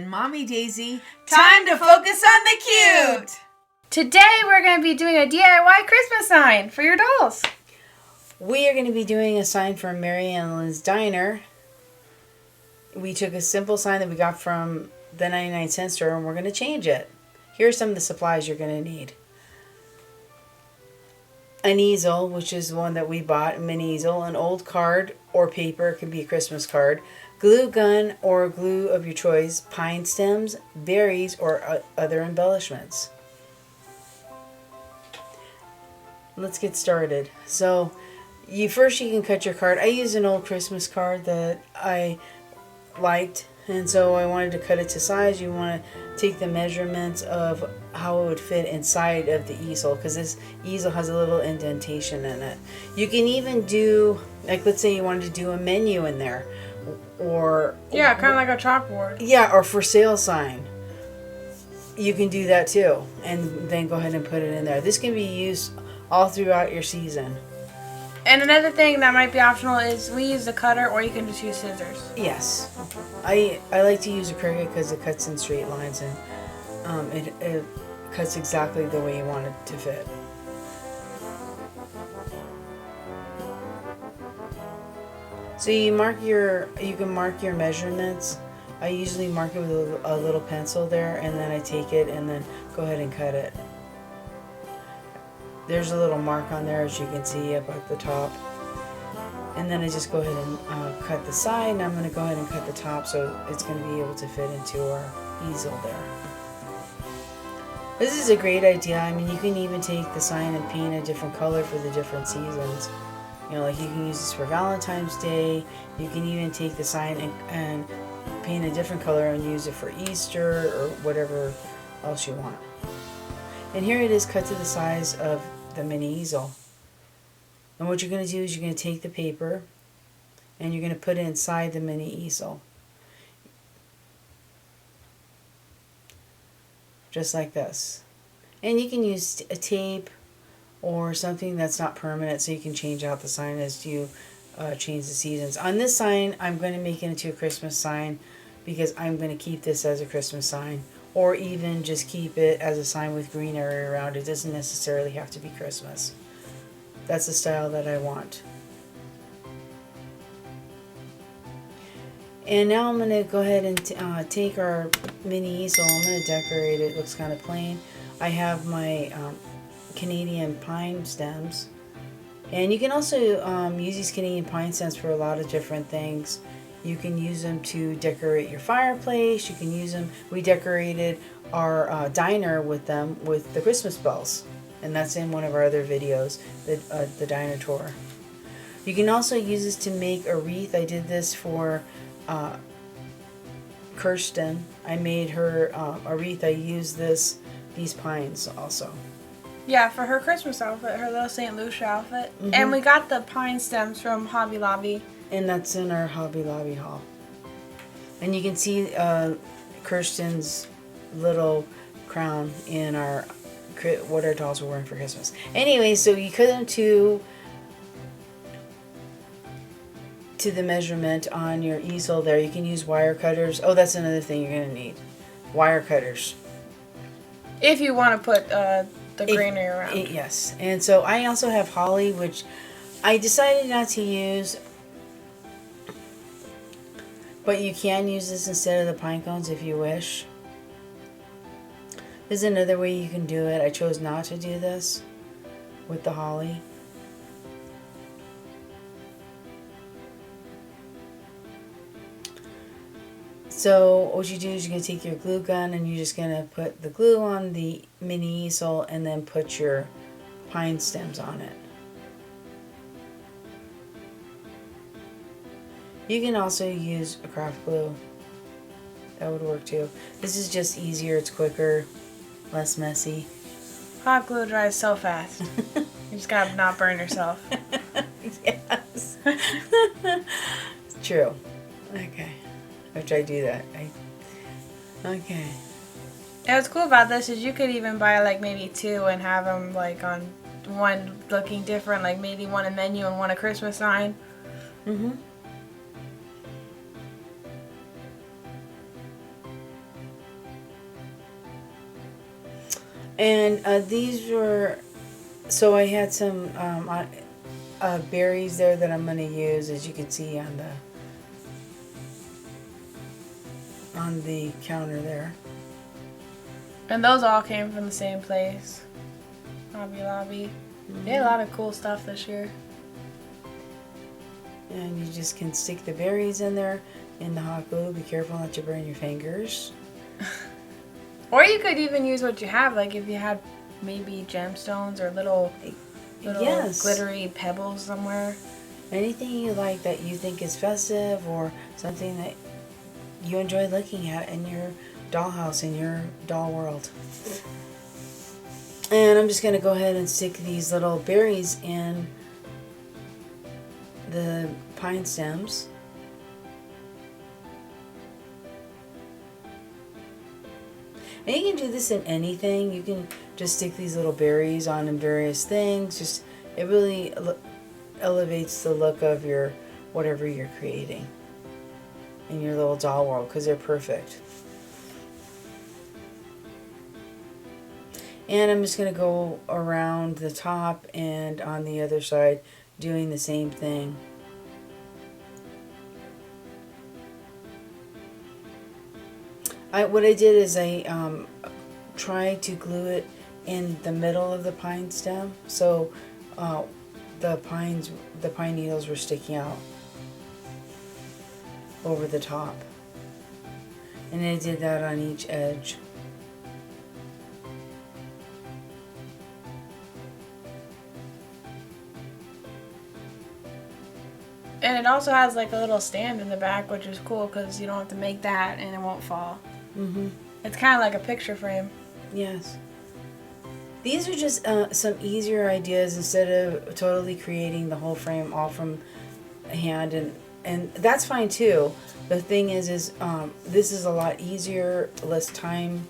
and Mommy Daisy. Time to focus on the cute! Today we're going to be doing a DIY Christmas sign for your dolls. We are going to be doing a sign for Maryllen's Diner. We took a simple sign that we got from the 99-cent store and we're going to change it. Here are some of the supplies you're going to need. An easel, which is the one that we bought, a mini easel, an old card or paper, it could be a Christmas card, glue gun or glue of your choice, pine stems, berries, or other embellishments. Let's get started. So, you can cut your card. I used an old Christmas card that I liked, and so I wanted to cut it to size. You want to take the measurements of how it would fit inside of the easel, because this easel has a little indentation in it. You can even do, like, let's say you wanted to do a menu in there, or yeah, kind of like a chalkboard. Yeah, or for sale sign. You can do that too, and then go ahead and put it in there. This can be used all throughout your season. And another thing that might be optional is we use the cutter, or you can just use scissors. Yes, I like to use a Cricut because it cuts in straight lines, and it cuts exactly the way you want it to fit. So you can mark your measurements. I usually mark it with a little pencil there, and then I take it and then go ahead and cut it. There's a little mark on there, as you can see up at the top. And then I just go ahead and cut the side, and I'm going to go ahead and cut the top so it's going to be able to fit into our easel there. This is a great idea. I mean, you can even take the sign and paint a different color for the different seasons. You know, like you can use this for Valentine's Day. You can even take the sign and paint a different color and use it for Easter or whatever else you want. And here it is cut to the size of the mini easel. And what you're going to do is you're going to take the paper and you're going to put it inside the mini easel. Just like this. And you can use a tape or something that's not permanent, so you can change out the sign as you change the seasons. On this sign, I'm going to make it into a Christmas sign because I'm going to keep this as a Christmas sign. Or even just keep it as a sign with greenery around it. It doesn't necessarily have to be Christmas. That's the style that I want. And now I'm going to go ahead and take our mini easel. I'm going to decorate it. It looks kind of plain. I have my Canadian pine stems. And you can also use these Canadian pine stems for a lot of different things. You can use them to decorate your fireplace. You can use them. We decorated our diner with them with the Christmas bells. And that's in one of our other videos, the diner tour. You can also use this to make a wreath. I did this for Kirsten. I made her a wreath. I used these pines also. Yeah, for her Christmas outfit, her little St. Lucia outfit. Mm-hmm. And we got the pine stems from Hobby Lobby. And that's in our Hobby Lobby haul. And you can see Kirsten's little crown in what our dolls were wearing for Christmas. Anyway, so you cut them to the measurement on your easel there. You can use wire cutters. Oh, that's another thing you're going to need. Wire cutters. If you want to put the greenery around. Yes. And so I also have holly, which I decided not to use. But you can use this instead of the pine cones if you wish. There's another way you can do it. I chose not to do this with the holly. So what you do is you're going to take your glue gun and you're just going to put the glue on the mini easel and then put your pine stems on it. You can also use a craft glue. That would work too. This is just easier, it's quicker, less messy. Hot glue dries so fast. You just gotta not burn yourself. Yes. True. Okay. Which I do that. Okay. And what's cool about this is you could even buy like maybe two and have them like on one looking different, like maybe one a menu and one a Christmas sign. Mm-hmm. And these were, so I had some berries there that I'm going to use, as you can see on the counter there. And those all came from the same place, Hobby Lobby. They had a lot of cool stuff this year. And you just can stick the berries in there in the hot glue. Be careful not to burn your fingers. Or you could even use what you have, like if you had maybe gemstones or little Yes. glittery pebbles somewhere. Anything you like that you think is festive or something that you enjoy looking at in your dollhouse, in your doll world. And I'm just going to go ahead and stick these little berries in the pine stems. And you can do this in anything. You can just stick these little berries on in various things. Just, it really elevates the look of your whatever you're creating in your little doll world, because they're perfect. And I'm just going to go around the top and on the other side doing the same thing. What I did is I tried to glue it in the middle of the pine stem, so the pine needles were sticking out over the top, and I did that on each edge. And it also has like a little stand in the back, which is cool because you don't have to make that and it won't fall. Mm-hmm. It's kind of like a picture frame. Yes. These are just some easier ideas instead of totally creating the whole frame all from hand, and that's fine too. The thing is this is a lot easier, less time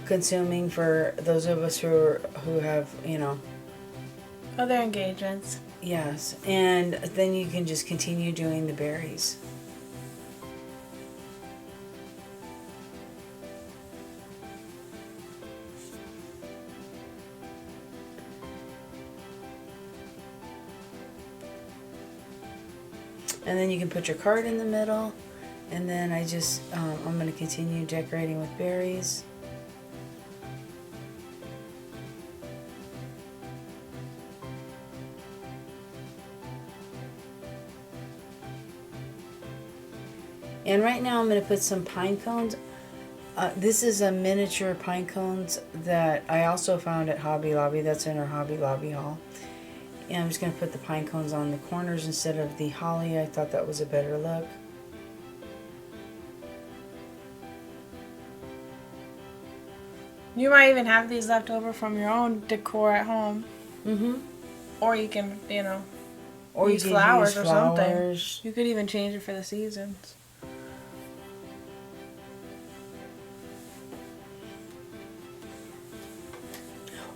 consuming for those of us who have, Other engagements. Yes, and then you can just continue doing the berries. And then you can put your card in the middle, and then I'm going to continue decorating with berries. And right now I'm going to put some pine cones. This is a miniature pine cones that I also found at Hobby Lobby. That's in our Hobby Lobby haul. And I'm just going to put the pine cones on the corners instead of the holly. I thought that was a better look. You might even have these left over from your own decor at home. Mm-hmm. Or you can, or use you flowers use or something. You could even change it for the seasons.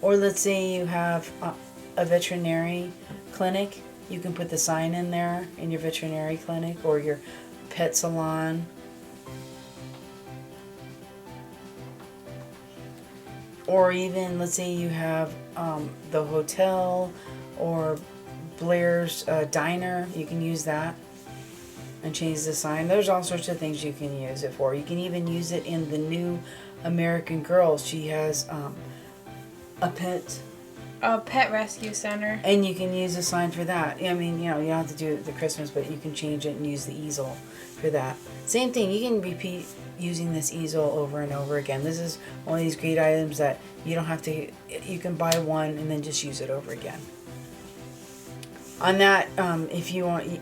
Or let's say you have a veterinary clinic. You can put the sign in there in your veterinary clinic or your pet salon. Or even, let's say you have the hotel or Blair's diner. You can use that and change the sign. There's all sorts of things you can use it for. You can even use it in the new American Girl. She has a pet rescue center. and you can use a sign for that. I mean, you don't have to do it the Christmas, but you can change it and use the easel for that. Same thing, you can repeat using this easel over and over again. This is one of these great items that you don't have to, you can buy one and then just use it over again. On that, if you want,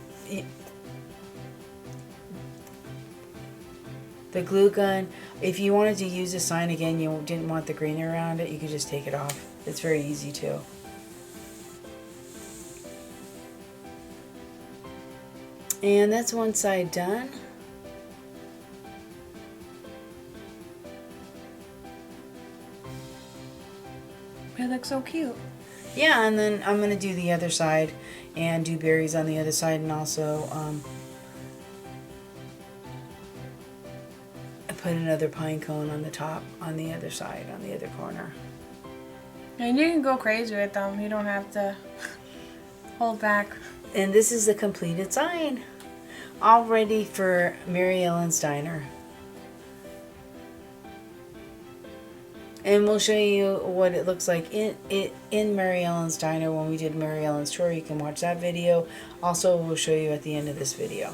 the glue gun, if you wanted to use the sign again, you didn't want the green around it, you could just take it off. It's very easy too. And that's one side done. It looks so cute. Yeah, and then I'm going to do the other side and do berries on the other side, and also put another pine cone on the top on the other side, on the other corner. And you can go crazy with them. You don't have to hold back. And this is the completed sign. All ready for Maryellen's Diner. And we'll show you what it looks like in Maryellen's Diner when we did Maryellen's tour. You can watch that video. Also, we'll show you at the end of this video.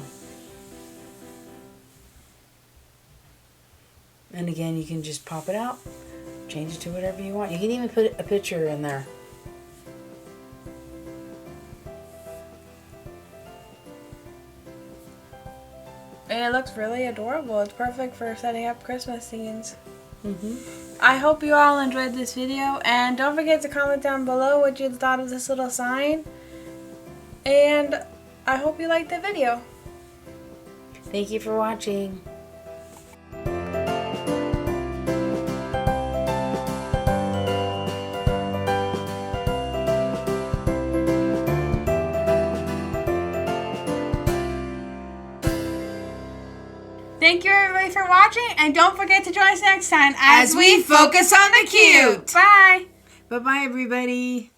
And again, you can just pop it out, change it to whatever you want. You can even put a picture in there. And it looks really adorable. It's perfect for setting up Christmas scenes. Mm-hmm. I hope you all enjoyed this video, and don't forget to comment down below what you thought of this little sign. And I hope you liked the video. Thank you for watching. Thank you everybody for watching, and don't forget to join us next time as we focus on the cute. Bye! Bye-bye, everybody.